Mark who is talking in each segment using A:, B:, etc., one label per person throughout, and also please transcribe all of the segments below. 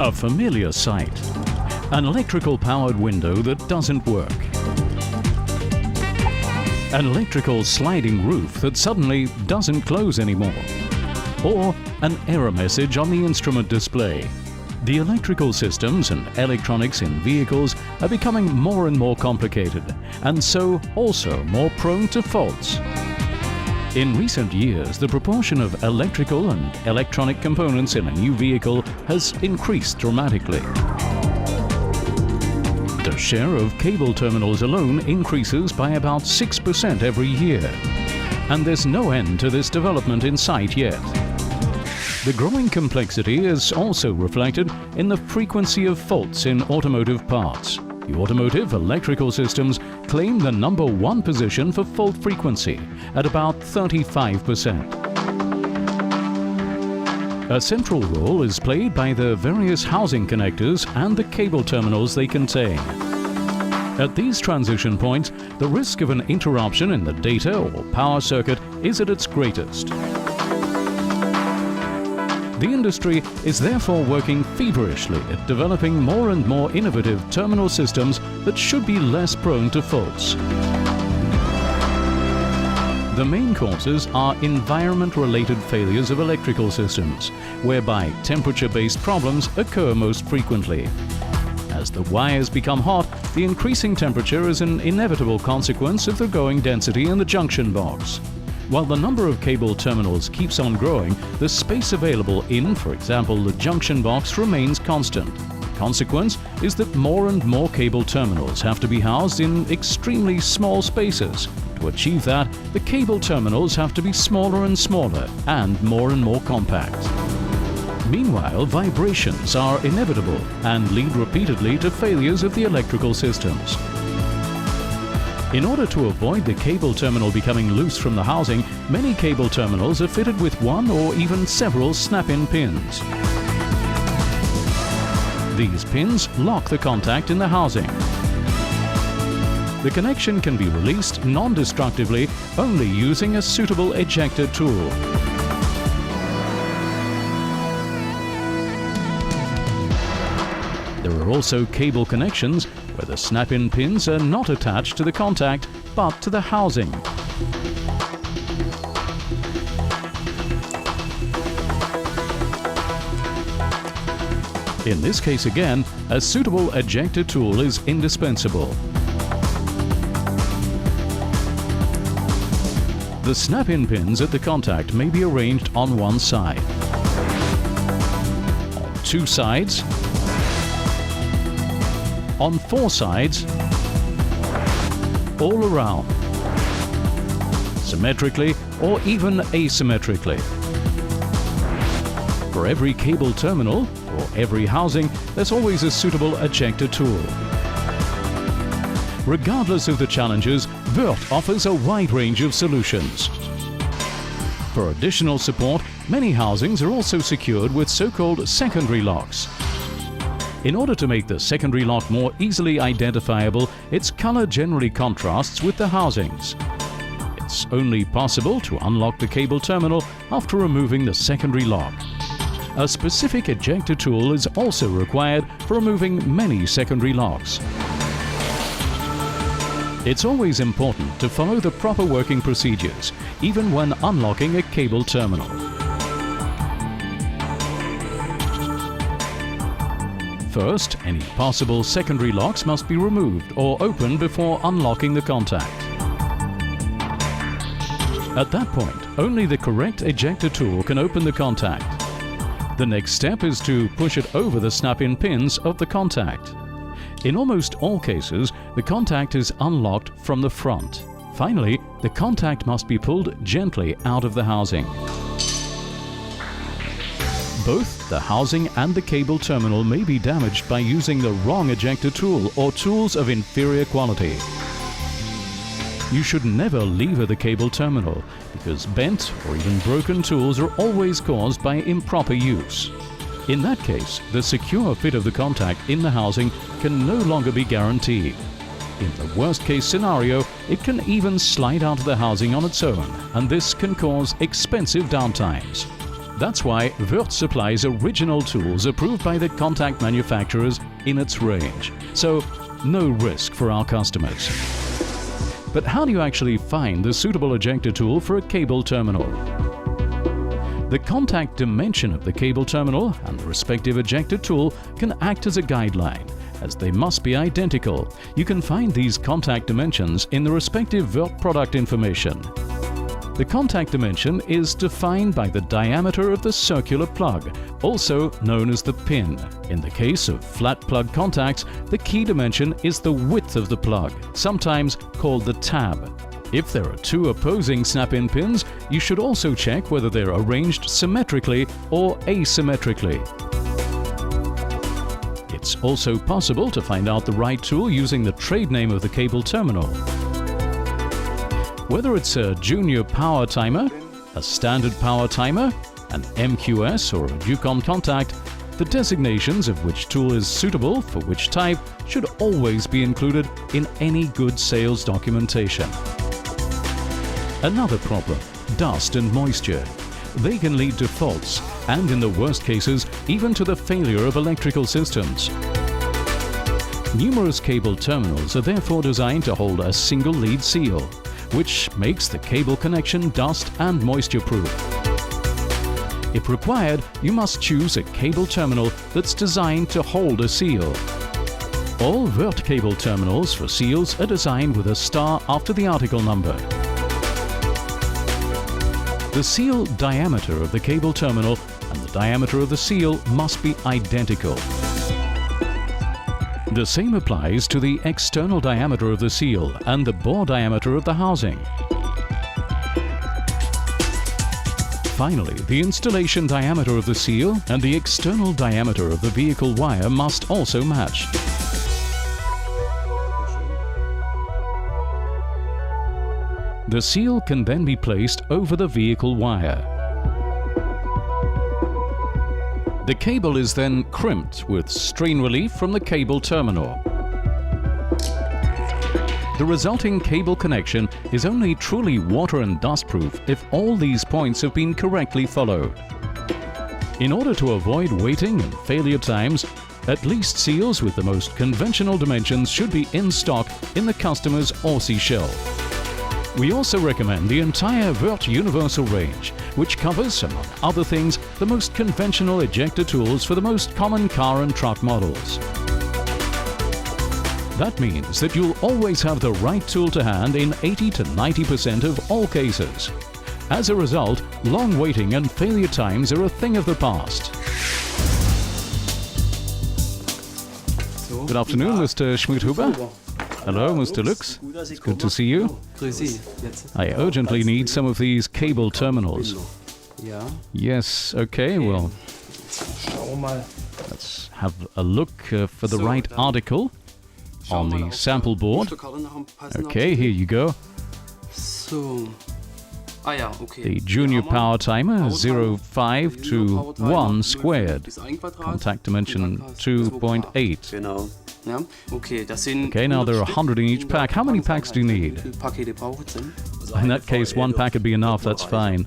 A: A familiar sight. An electrical powered window that doesn't work. An electrical sliding roof that suddenly doesn't close anymore. Or an error message on the instrument display. The electrical systems and electronics in vehicles are becoming more and more complicated, and so also more prone to faults. In recent years, the proportion of electrical and electronic components in a new vehicle has increased dramatically. The share of cable terminals alone increases by about 6% every year, and there's no end to this development in sight yet. The growing complexity is also reflected in the frequency of faults in automotive parts. The automotive electrical systems claim the #1 position for fault frequency at about 35%. A central role is played by the various housing connectors and the cable terminals they contain. At these transition points, the risk of an interruption in the data or power circuit is at its greatest. The industry is therefore working feverishly at developing more and more innovative terminal systems that should be less prone to faults. The main causes are environment-related failures of electrical systems, whereby temperature-based problems occur most frequently. As the wires become hot, the increasing temperature is an inevitable consequence of the growing density in the junction box. While the number of cable terminals keeps on growing, the space available in, for example, the junction box remains constant. The consequence is that more and more cable terminals have to be housed in extremely small spaces. To achieve that, the cable terminals have to be smaller and smaller and more compact. Meanwhile, vibrations are inevitable and lead repeatedly to failures of the electrical systems. In order to avoid the cable terminal becoming loose from the housing, many cable terminals are fitted with one or even several snap-in pins. These pins lock the contact in the housing. The connection can be released non-destructively only using a suitable ejector tool. There are also cable connections where the snap-in pins are not attached to the contact but to the housing. In this case again, a suitable ejector tool is indispensable. The snap-in pins at the contact may be arranged on one side, on two sides, on four sides, all around, symmetrically or even asymmetrically. For every cable terminal, or every housing, there's always a suitable ejector tool. Regardless of the challenges, Wurth offers a wide range of solutions. For additional support, many housings are also secured with so-called secondary locks. In order to make the secondary lock more easily identifiable, its color generally contrasts with the housings. It's only possible to unlock the cable terminal after removing the secondary lock. A specific ejector tool is also required for removing many secondary locks. It's always important to follow the proper working procedures, even when unlocking a cable terminal. First, any possible secondary locks must be removed or opened before unlocking the contact. At that point, only the correct ejector tool can open the contact. The next step is to push it over the snap-in pins of the contact. In almost all cases, the contact is unlocked from the front. Finally, the contact must be pulled gently out of the housing. Both the housing and the cable terminal may be damaged by using the wrong ejector tool or tools of inferior quality. You should never lever the cable terminal because bent or even broken tools are always caused by improper use. In that case, the secure fit of the contact in the housing can no longer be guaranteed. In the worst-case scenario, it can even slide out of the housing on its own, and this can cause expensive downtimes. That's why Wurth supplies original tools approved by the contact manufacturers in its range. So, no risk for our customers. But how do you actually find the suitable ejector tool for a cable terminal? The contact dimension of the cable terminal and the respective ejector tool can act as a guideline, as they must be identical. You can find these contact dimensions in the respective Wurth product information. The contact dimension is defined by the diameter of the circular plug, also known as the pin. In the case of flat plug contacts, the key dimension is the width of the plug, sometimes called the tab. If there are two opposing snap-in pins, you should also check whether they're arranged symmetrically or asymmetrically. It's also possible to find out the right tool using the trade name of the cable terminal. Whether it's a junior power timer, a standard power timer, an MQS or a Ducom contact, the designations of which tool is suitable for which type should always be included in any good sales documentation. Another problem, dust and moisture. They can lead to faults and, in the worst cases, even to the failure of electrical systems. Numerous cable terminals are therefore designed to hold a single lead seal, which makes the cable connection dust and moisture-proof. If required, you must choose a cable terminal that's designed to hold a seal. All Wurth cable terminals for seals are designed with a star after the article number. The seal diameter of the cable terminal and the diameter of the seal must be identical. The same applies to the external diameter of the seal and the bore diameter of the housing. Finally, the installation diameter of the seal and the external diameter of the vehicle wire must also match. The seal can then be placed over the vehicle wire. The cable is then crimped with strain relief from the cable terminal. The resulting cable connection is only truly water and dust proof if all these points have been correctly followed. In order to avoid waiting and failure times, at least seals with the most conventional dimensions should be in stock in the customer's Aussie shelf. We also recommend the entire Wurth Universal range, which covers, among other things, the most conventional ejector tools for the most common car and truck models. That means that you'll always have the right tool to hand in 80 to 90% of all cases. As a result, long waiting and failure times are a thing of the past. Good afternoon, Mr. Schmidt-Huber. Hello, Mr. Lux. It's good to see you. I urgently need some of these cable terminals. Yes, okay, well, let's have a look for the right article on the sample board. Okay, here you go. The junior power timer 05 to 1 squared. Contact dimension 2.8. Okay, now there are 100 in each pack. How many packs do you need? In that case, one pack would be enough, that's fine.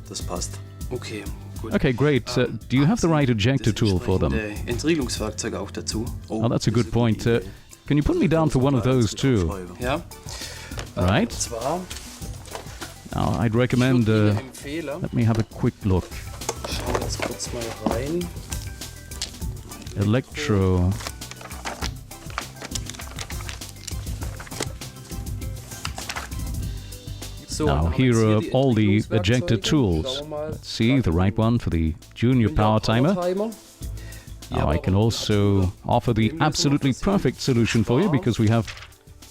A: Okay, great. Do you have the right ejector tool for them? Oh, that's a good point. Can you put me down for one of those too? Right. Now, I'd recommend, let me have a quick look. Electro. Now, here are all the ejector tools. Let's see, the right one for the junior power timer. Now, I can also offer the absolutely perfect solution for you because we have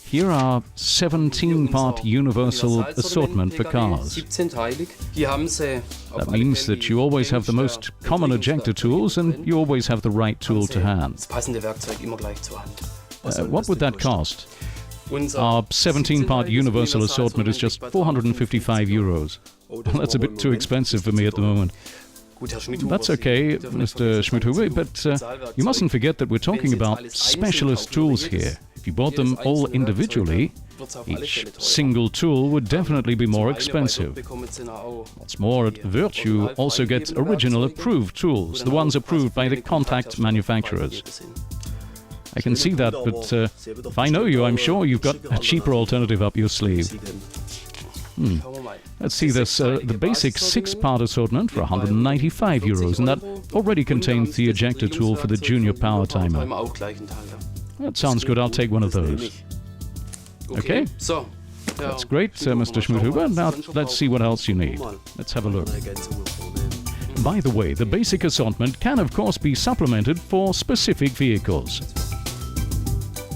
A: here our 17-part universal assortment for cars. That means that you always have the most common ejector tools and you always have the right tool to hand. What would that cost? Our 17-part universal assortment is just 455 euros. That's a bit too expensive for me at the moment. That's okay, Mr. Schmidt-Huber, but you mustn't forget that we're talking about specialist tools here. If you bought them all individually, Each single tool would definitely be more expensive. What's more, at Wurth you also get original approved tools, the ones approved by the contact manufacturers. I can see that, but if I know you, I'm sure you've got a cheaper alternative up your sleeve. Let's see this, the basic 6-part assortment for €195, and that already contains the ejector tool for the junior power timer. That sounds good, I'll take one of those. Okay, that's great, Mr. Schmidhuber. Now let's see what else you need. Let's have a look. By the way, the basic assortment can of course be supplemented for specific vehicles.